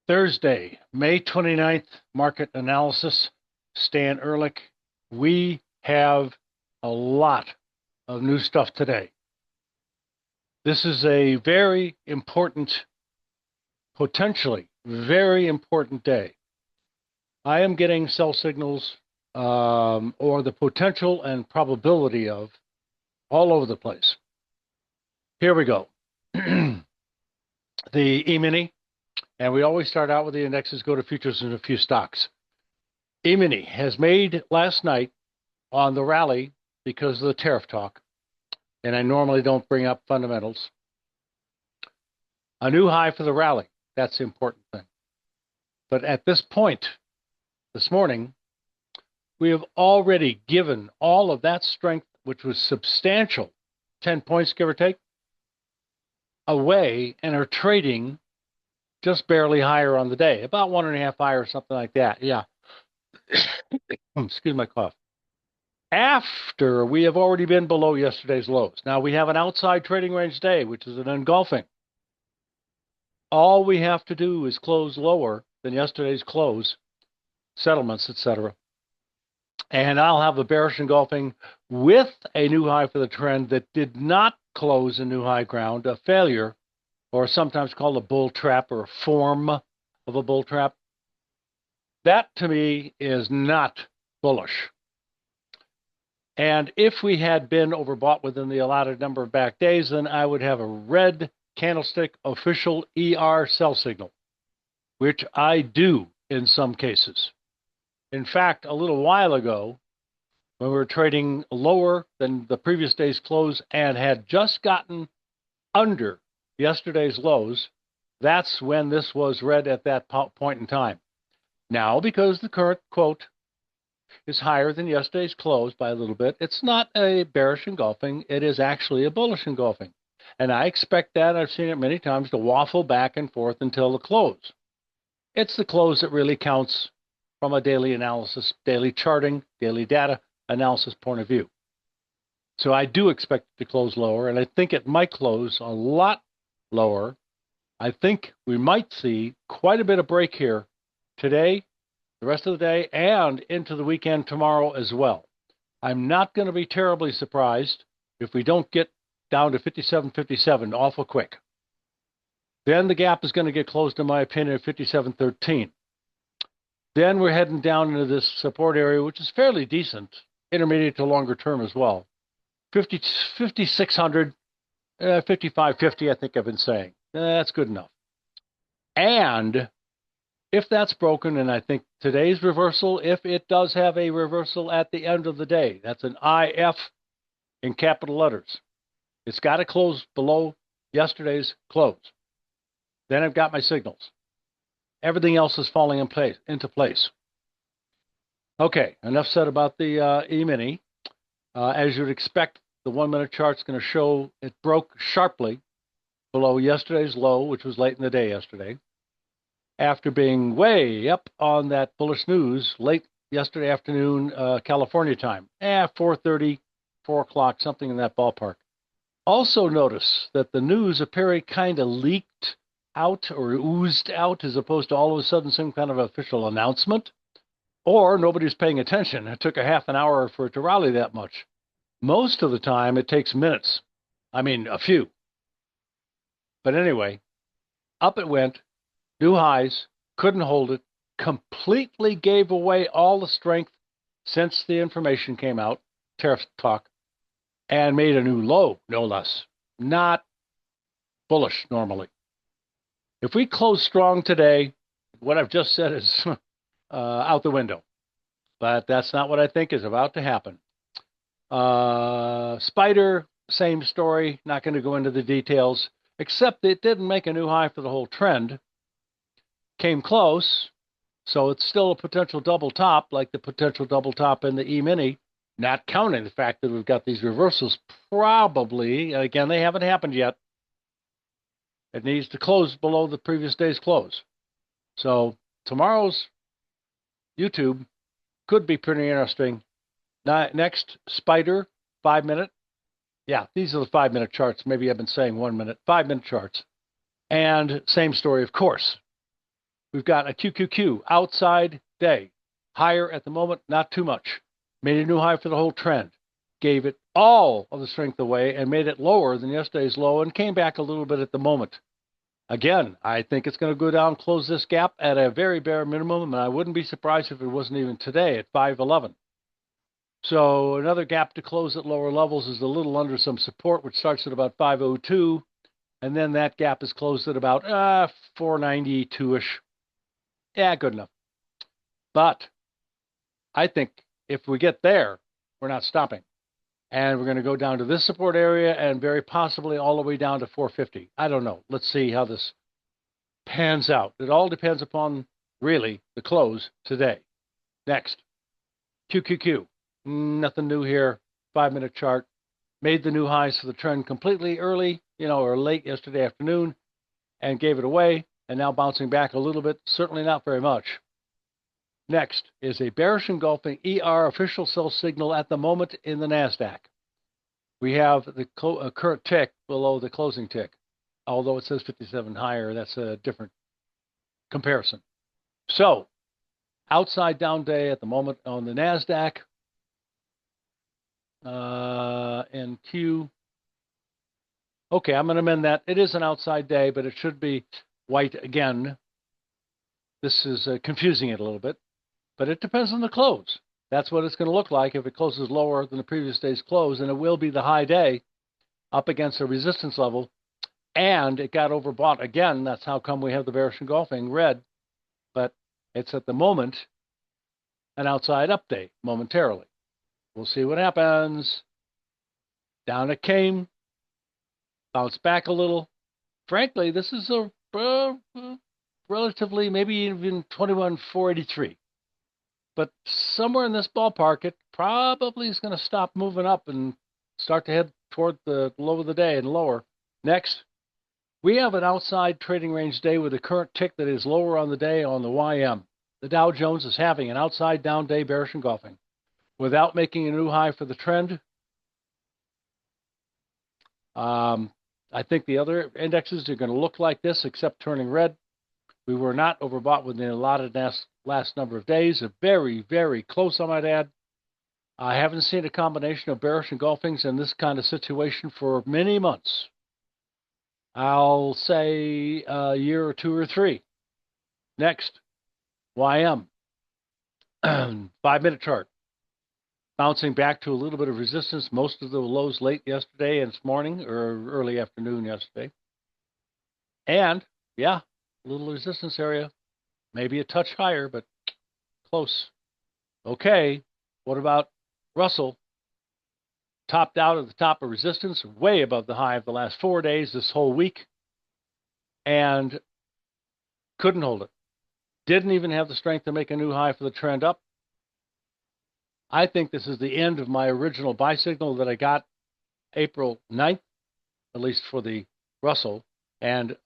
Thursday, May 29th, market analysis. Stan Ehrlich. We have a lot of new stuff today. This is a very important, potentially very important day. I am getting sell signals or the potential and probability of all over the place. Here we go. The E-mini, and we always start out with the indexes, go to futures and a few stocks. E-mini has made last night on the rally because of the tariff talk, and I normally don't bring up fundamentals, a new high for the rally. That's the important thing. But at this point, this morning, we have already given all of that strength, which was substantial, 10 points, give or take, away and are trading just barely higher on the day, about 1.5 higher or something like that. Yeah. Excuse my cough. After we have already been below yesterday's lows. Now we have an outside trading range day, which is an engulfing. All we have to do is close lower than yesterday's close, settlements, etc. And I'll have a bearish engulfing with a new high for the trend that did not close a new high ground, a failure, or sometimes called a bull trap or a form of a bull trap. That to me is not bullish. And if we had been overbought within the allotted number of back days, then I would have a red candlestick official ER sell signal, which I do in some cases. In fact, a little while ago, when we were trading lower than the previous day's close and had just gotten under yesterday's lows, that's when this was read at that point in time. Now, because the current quote is higher than yesterday's close by a little bit, it's not a bearish engulfing. It is actually a bullish engulfing. And I expect that, I've seen it many times, to waffle back and forth until the close. It's the close that really counts from a daily analysis, daily charting, daily data analysis point of view. So I do expect it to close lower, and I think it might close a lot lower. I think we might see quite a bit of break here today, the rest of the day, and into the weekend tomorrow as well. I'm not going to be terribly surprised if we don't get down to 57.57 awful quick. Then the gap is going to get closed, in my opinion, at 57.13. Then we're heading down into this support area, which is fairly decent, intermediate to longer term as well. 5,600, 55.50, I think I've been saying. That's good enough. And if that's broken, and I think today's reversal, if it does have a reversal at the end of the day, that's an IF in capital letters. It's got to close below yesterday's close. Then I've got my signals. Everything else is falling into place. Okay, enough said about the E-mini. As you'd expect, the 1-minute chart's going to show it broke sharply below yesterday's low, which was late in the day yesterday, after being way up on that bullish news late yesterday afternoon, California time, 4:30, 4 o'clock, something in that ballpark. Also notice that the news apparently kind of leaked out or oozed out as opposed to all of a sudden some kind of official announcement, or nobody's paying attention. It took a half an hour for it to rally that much. Most of the time, it takes minutes. I mean, a few. But anyway, up it went, new highs, couldn't hold it, completely gave away all the strength since the information came out, tariff talk, and made a new low, no less. Not bullish normally. If we close strong today, what I've just said is out the window. But that's not what I think is about to happen. Spider, same story. Not going to go into the details, except it didn't make a new high for the whole trend. Came close, so it's still a potential double top, like the potential double top in the E-mini, not counting the fact that we've got these reversals. Probably, again, they haven't happened yet. It needs to close below the previous day's close. So tomorrow's YouTube could be pretty interesting. Next, Spider, 5-minute. Yeah, these are the 5-minute charts. Maybe I've been saying 1 minute, 5-minute charts. And same story, of course. We've got a QQQ, outside day. Higher at the moment, not too much. Made a new high for the whole trend. Gave it all of the strength away and made it lower than yesterday's low and came back a little bit at the moment. Again, I think it's going to go down, close this gap at a very bare minimum, and I wouldn't be surprised if it wasn't even today at 511. So another gap to close at lower levels is a little under some support, which starts at about 502, and then that gap is closed at about 492-ish. Yeah, good enough. But I think if we get there, we're not stopping. And we're going to go down to this support area and very possibly all the way down to 450. I don't know. Let's see how this pans out. It all depends upon, really, the close today. Next, QQQ. Nothing new here. 5-minute chart. Made the new highs for the trend completely early, or late yesterday afternoon, and gave it away, and now bouncing back a little bit, certainly not very much. Next is a bearish engulfing ER official sell signal at the moment in the NASDAQ. We have the current tick below the closing tick, although it says 57 higher. That's a different comparison. So, outside down day at the moment on the NASDAQ. NQ. Okay, I'm going to amend that. It is an outside day, but it should be white again. This is confusing it a little bit, but it depends on the close. That's what it's going to look like if it closes lower than the previous day's close, and it will be the high day up against a resistance level, and it got overbought again. That's how come we have the bearish engulfing red, but it's at the moment an outside up day momentarily. We'll see what happens. Down it came, bounced back a little. Frankly, this is a relatively, maybe even 21,483. But somewhere in this ballpark, it probably is going to stop moving up and start to head toward the low of the day and lower. Next, we have an outside trading range day with a current tick that is lower on the day on the YM. The Dow Jones is having an outside down day bearish engulfing without making a new high for the trend. I think the other indexes are going to look like this, except turning red. We were not overbought within a lot of last number of days. Very, very close, I might add. I haven't seen a combination of bearish engulfings in this kind of situation for many months. I'll say a year or two or three. Next, YM. 5-minute chart. Bouncing back to a little bit of resistance. Most of the lows late yesterday and this morning, or early afternoon yesterday. And, yeah, a little resistance area. Maybe a touch higher, but close. Okay, what about Russell? Topped out at the top of resistance, way above the high of the last 4 days, this whole week, and couldn't hold it. Didn't even have the strength to make a new high for the trend up. I think this is the end of my original buy signal that I got April 9th, at least for the Russell, and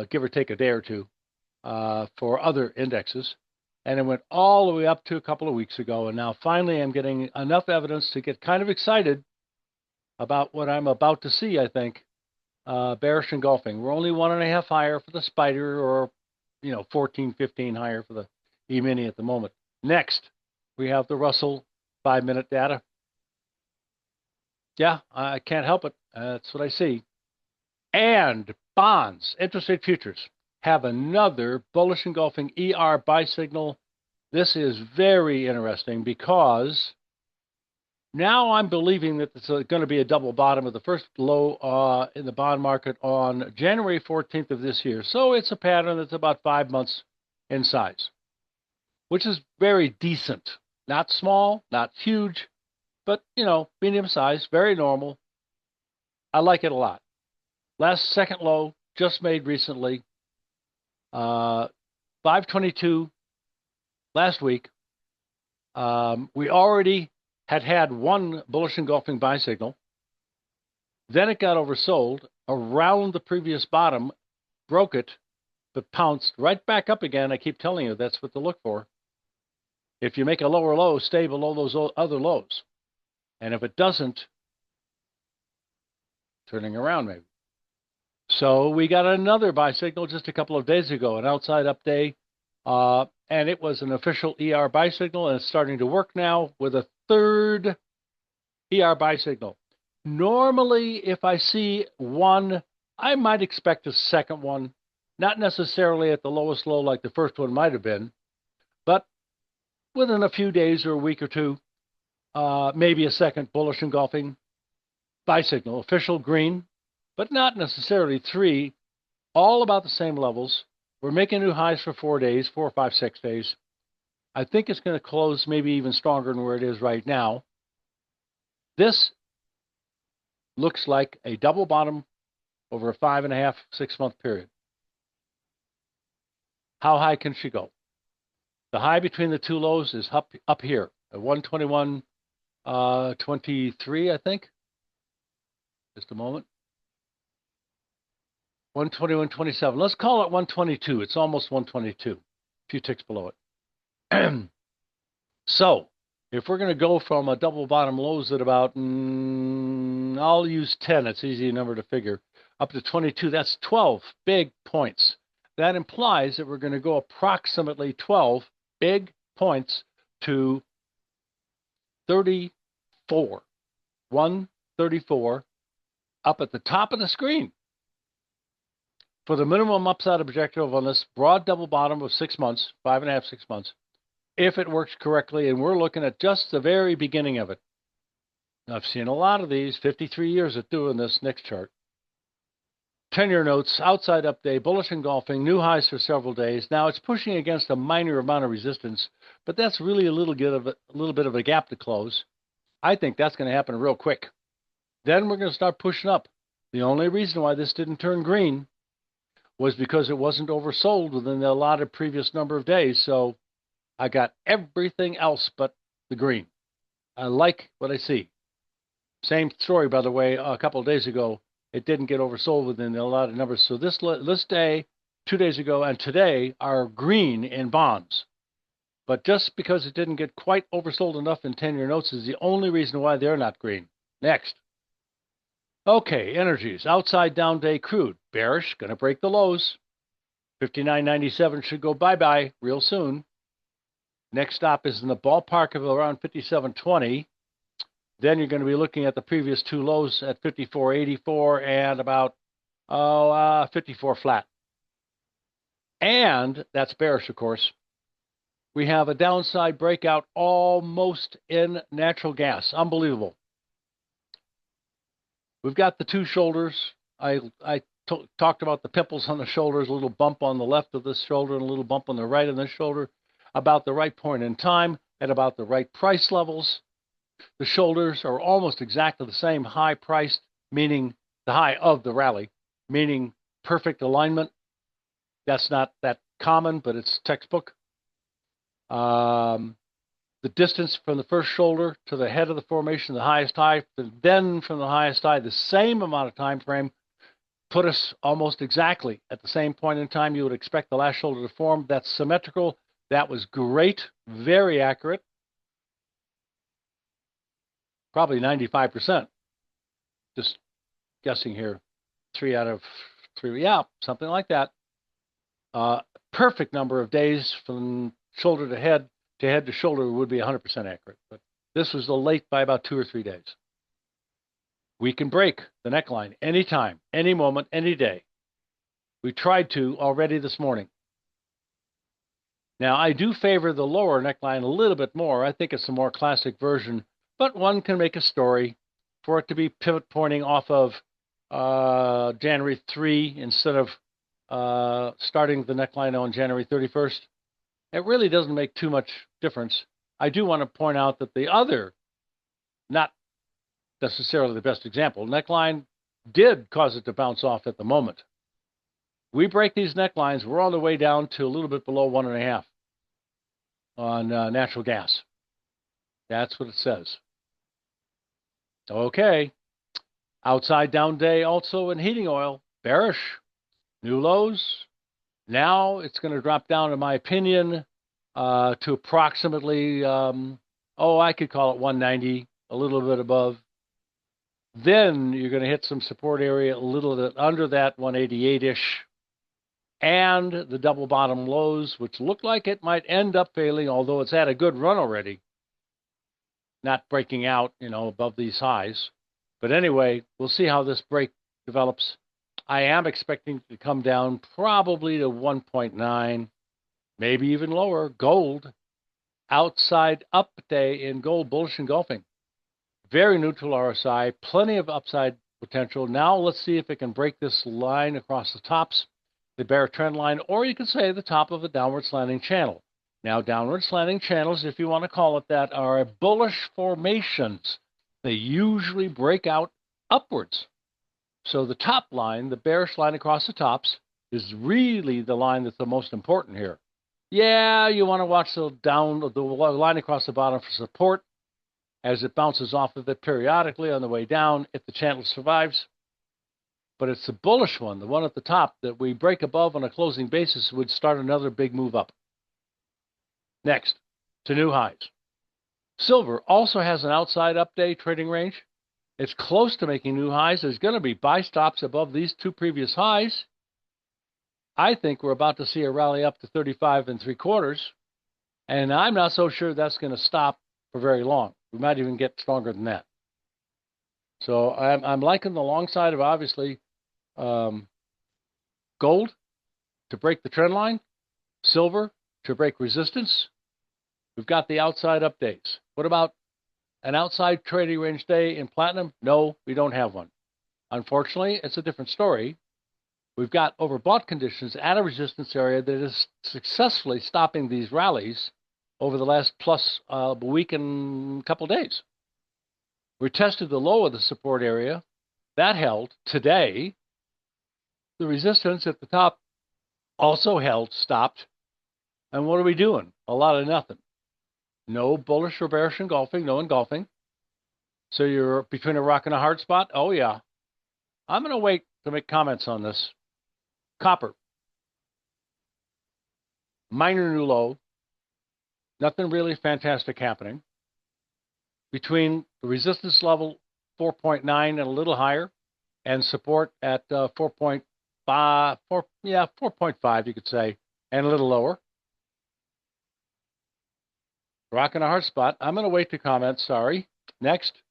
give or take a day or two for other indexes. And it went all the way up to a couple of weeks ago, and now finally I'm getting enough evidence to get kind of excited about what I'm about to see, I think. Bearish engulfing. We're only 1.5 higher for the spider, or 14, 15 higher for the E-mini at the moment. Next, we have the Russell 5-minute data. Yeah, I can't help it. That's what I see. And bonds, interest rate futures, have another bullish engulfing ER buy signal. This is very interesting because now I'm believing that it's going to be a double bottom of the first low in the bond market on January 14th of this year. So it's a pattern that's about 5 months in size, which is very decent. Not small, not huge, but, medium size, very normal. I like it a lot. Last second low, just made recently, 522 last week. We already had one bullish engulfing buy signal. Then it got oversold around the previous bottom, broke it, but pounced right back up again. I keep telling you, that's what to look for. If you make a lower low, stay below those other lows. And if it doesn't, turning around maybe. So we got another buy signal just a couple of days ago, an outside up day And it was an official ER buy signal, and it's starting to work now with a third ER buy signal. Normally, if I see one, I might expect a second one, not necessarily at the lowest low like the first one might have been, but within a few days or a week or two, maybe a second bullish engulfing buy signal, official green, but not necessarily three, all about the same levels. We're making new highs for 4 days, 4, 5, 6 days. I think it's going to close maybe even stronger than where it is right now. This looks like a double bottom over a 5.5, 6 month period. How high can she go? The high between the two lows is up here at 121.23, I think. Just a moment. 121.27. Let's call it 122. It's almost 122. A few ticks below it. So, if we're going to go from a double bottom lows at about, I'll use 10. It's an easy number to figure. Up to 22. That's 12 big points. That implies that we're going to go approximately 12 big points to 34. 134 up at the top of the screen. For the minimum upside objective on this broad double bottom of 6 months, 5.5, 6 months, if it works correctly, and we're looking at just the very beginning of it. Now, I've seen a lot of these, 53 years of doing this next chart. 10-year notes, outside up day, bullish engulfing, new highs for several days. Now it's pushing against a minor amount of resistance, but that's really a little bit of a gap to close. I think that's going to happen real quick. Then we're going to start pushing up. The only reason why this didn't turn green was because it wasn't oversold within the allotted previous number of days. So I got everything else but the green. I like what I see. Same story, by the way, a couple of days ago. It didn't get oversold within the allotted numbers. So this day, 2 days ago, and today are green in bonds. But just because it didn't get quite oversold enough in 10-year notes is the only reason why they're not green. Next. Okay, energies. Outside down day crude. Bearish, going to break the lows. 59.97 should go bye-bye real soon. Next stop is in the ballpark of around 57.20. Then you're going to be looking at the previous two lows at 54.84 and about 54 flat. And that's bearish, of course. We have a downside breakout almost in natural gas. Unbelievable. We've got the two shoulders. I talked about the pimples on the shoulders, a little bump on the left of this shoulder and a little bump on the right of this shoulder, about the right point in time at about the right price levels. The shoulders are almost exactly the same, high priced, meaning the high of the rally, meaning perfect alignment. That's not that common, but it's textbook. The distance from the first shoulder to the head of the formation, the highest high, then from the highest high, the same amount of time frame, put us almost exactly at the same point in time you would expect the last shoulder to form. That's symmetrical. That was great, very accurate. Probably 95%. Just guessing here. 3 out of 3. Yeah, something like that. Perfect number of days from shoulder to head to shoulder would be 100% accurate. But this was late by about 2 or 3 days. We can break the neckline anytime, any moment, any day. We tried to already this morning. Now, I do favor the lower neckline a little bit more. I think it's a more classic version, but one can make a story for it to be pivot pointing off of January 3 instead of starting the neckline on January 31st. It really doesn't make too much difference. I do want to point out that the other, not necessarily the best example, neckline did cause it to bounce off at the moment. We break these necklines, we're on the way down to a little bit below 1.5 on natural gas. That's what it says. Okay. Outside down day also in heating oil, bearish. New lows. Now it's going to drop down, in my opinion, to approximately, I could call it 190, a little bit above. Then you're going to hit some support area a little bit under that 188-ish. and the double bottom lows, which look like it might end up failing, although it's had a good run already, not breaking out, above these highs. But anyway, we'll see how this break develops. I am expecting to come down probably to 1.9, maybe even lower. Gold, outside up day in gold, bullish engulfing. Very neutral RSI, plenty of upside potential. Now let's see if it can break this line across the tops, the bear trend line, or you could say the top of a downward slanting channel. Now, downward slanting channels, if you want to call it that, are bullish formations. They usually break out upwards. So the top line, the bearish line across the tops, is really the line that's the most important here. Yeah, you want to watch the line across the bottom for support as it bounces off of it periodically on the way down if the channel survives. But it's the bullish one, the one at the top, that we break above on a closing basis would start another big move up. Next, to new highs. Silver also has an outside up day trading range. It's close to making new highs. There's going to be buy stops above these two previous highs. I think we're about to see a rally up to 35 3/4, and I'm not so sure that's going to stop for very long. We might even get stronger than that. So I'm liking the long side of, obviously, gold to break the trend line, silver to break resistance. We've got the outside updates. What about an outside trading range day in platinum? No, we don't have one. Unfortunately, it's a different story. We've got overbought conditions at a resistance area that is successfully stopping these rallies over the last plus week and a couple days. We tested the low of the support area. That held today. The resistance at the top also held, stopped. And what are we doing? A lot of nothing. No bullish or bearish engulfing, no engulfing. So you're between a rock and a hard spot? Oh, yeah. I'm going to wait to make comments on this. Copper. Minor new low. Nothing really fantastic happening. Between the resistance level 4.9 and a little higher, and support at 4.5, 4.5 you could say, and a little lower. Rock and a hard spot. I'm going to wait to comment, sorry. Next.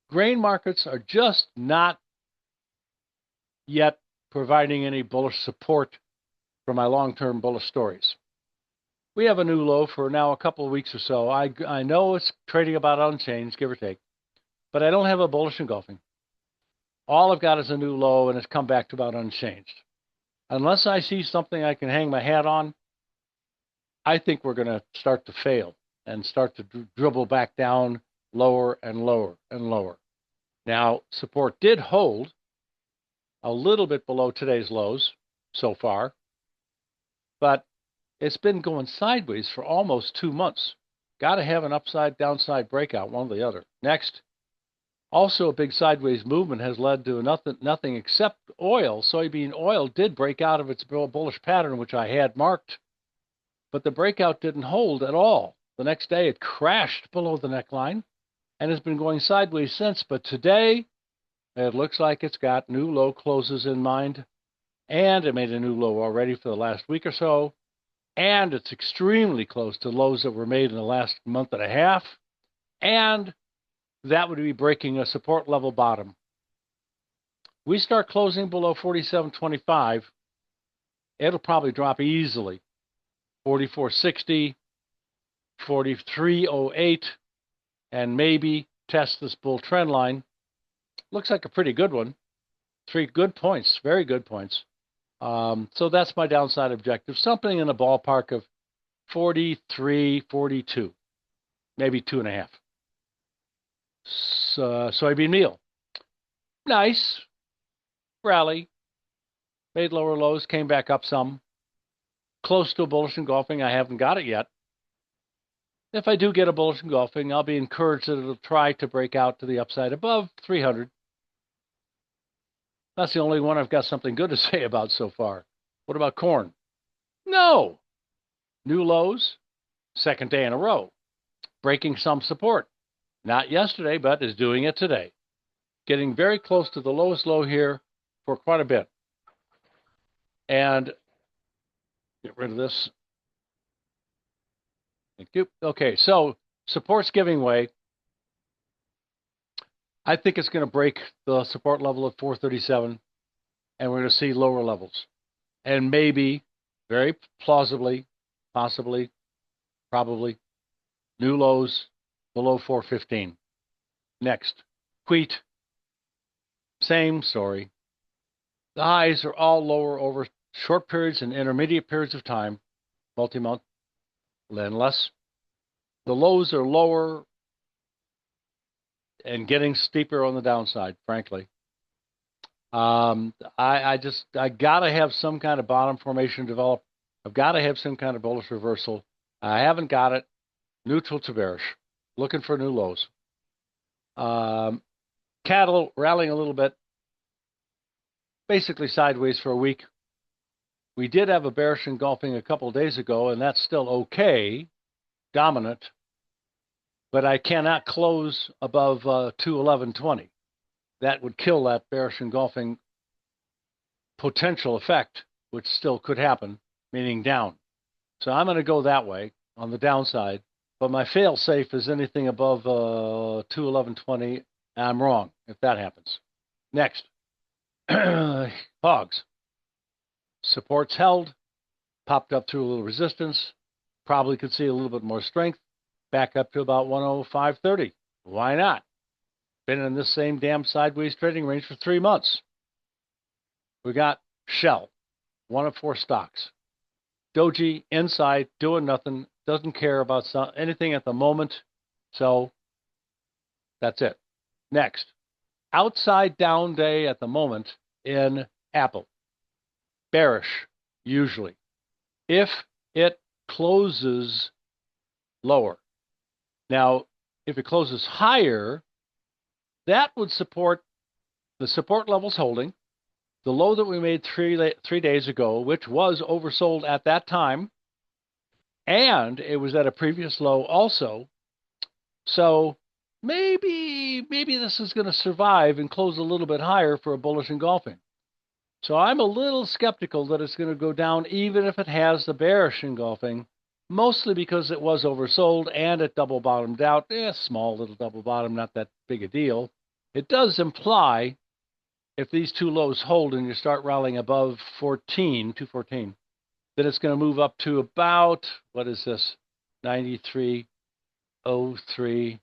Grain markets are just not yet providing any bullish support for my long-term bullish stories. We have a new low for now a couple of weeks or so. I know it's trading about unchanged, give or take, but I don't have a bullish engulfing. All I've got is a new low, and it's come back to about unchanged. Unless I see something I can hang my hat on, I think we're going to start to fail and start to dribble back down lower and lower and lower. Now, support did hold a little bit below today's lows so far, but it's been going sideways for almost 2 months. Got to have an upside, downside breakout, one or the other. Next, also a big sideways movement has led to nothing except oil. Soybean oil did break out of its bullish pattern, which I had marked, but the breakout didn't hold at all. The next day, it crashed below the neckline and has been going sideways since. But today, it looks like it's got new low closes in mind, and it made a new low already for the last week or so, and it's extremely close to lows that were made in the last month and a half, and that would be breaking a support level bottom. We start closing below 47.25, it'll probably drop easily. 44.60, 43.08, and maybe test this bull trend line. Looks like a pretty good one. 3 good points, very good points. So that's my downside objective. Something in the ballpark of 43, 42, maybe 2.5. Soybean meal. Nice. Rally. Made lower lows, came back up some. Close to a bullish engulfing. I haven't got it yet. If I do get a bullish engulfing, I'll be encouraged that it'll try to break out to the upside above 300. That's the only one I've got something good to say about so far. What about corn? No. New lows, second day in a row. Breaking some support. Not yesterday, but is doing it today. Getting very close to the lowest low here for quite a bit. And Get rid of this. Thank you. Okay, so support's giving way. I think it's going to break the support level at 437, and we're going to see lower levels. And maybe, very plausibly, possibly, probably, new lows below 415. Next, wheat, same story. The highs are all lower over short periods and intermediate periods of time, multi-month, and less. The lows are lower and getting steeper on the downside, frankly. I gotta have some kind of bottom formation develop. I've got to have some kind of bullish reversal. I haven't got it. Neutral to bearish. Looking for new lows. Cattle rallying a little bit. Basically sideways for a week. We did have a bearish engulfing a couple of days ago, and that's still okay. Dominant. But I cannot close above 211.20. That would kill that bearish engulfing potential effect, which still could happen, meaning down. So I'm going to go that way on the downside. But my fail safe is anything above 211.20. I'm wrong if that happens. Next, hogs. Support's held, popped up through a little resistance. Probably could see a little bit more strength. Back up to about 105.30. Why not? Been in this same damn sideways trading range for 3 months. We got Shell, one of 4 stocks. Doji inside, doing nothing, doesn't care about anything at the moment. So that's it. Next, outside down day at the moment in Apple. Bearish, usually. If it closes lower. Now, if it closes higher, that would support the support levels holding, the low that we made three days ago, which was oversold at that time, and it was at a previous low also. So maybe this is going to survive and close a little bit higher for a bullish engulfing. So I'm a little skeptical that it's going to go down even if it has the bearish engulfing, mostly because it was oversold and it double bottomed out. Small little double bottom, not that big a deal. It does imply if these two lows hold and you start rallying above 214, then it's going to move up to about, what is this, 93.03,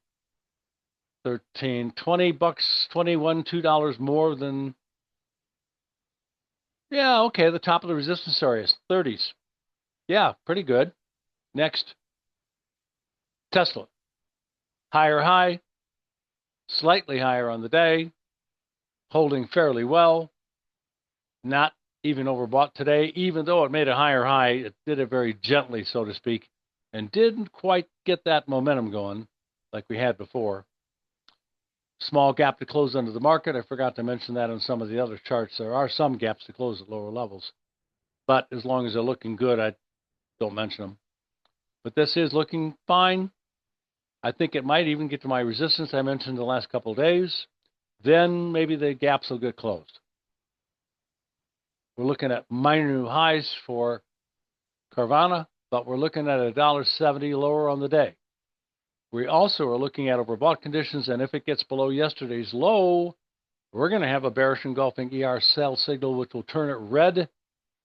13, $20, 21, $2 more than, yeah, okay, the top of the resistance area is 30s. Yeah, pretty good. Next, Tesla. Higher high, slightly higher on the day, holding fairly well, not even overbought today, even though it made a higher high, it did it very gently, so to speak, and didn't quite get that momentum going like we had before. Small gap to close under the market. I forgot to mention that on some of the other charts. There are some gaps to close at lower levels, but as long as they're looking good, I don't mention them. But this is looking fine. I think it might even get to my resistance I mentioned the last couple of days. Then maybe the gaps will get closed. We're looking at minor new highs for Carvana, but we're looking at $1.70 lower on the day. We also are looking at overbought conditions, and if it gets below yesterday's low, we're going to have a bearish engulfing ER sell signal, which will turn it red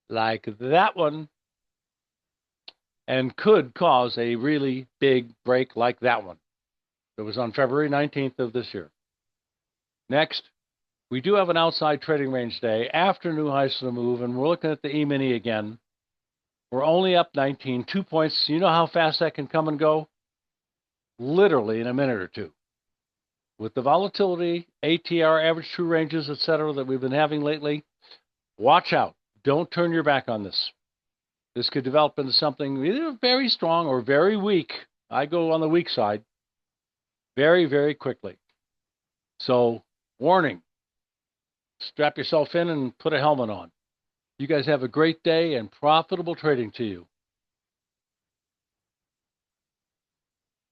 like that one, and could cause a really big break like that one. It was on February 19th of this year. Next, we do have an outside trading range day after new highs for the move, and we're looking at the E-mini again. We're only up 19, 2 points. You know how fast that can come and go? Literally in a minute or two. With the volatility, ATR, average true ranges, etc., that we've been having lately, watch out. Don't turn your back on this. This could develop into something either very strong or very weak. I go on the weak side very, very quickly. So, warning. Strap yourself in and put a helmet on. You guys have a great day and profitable trading to you.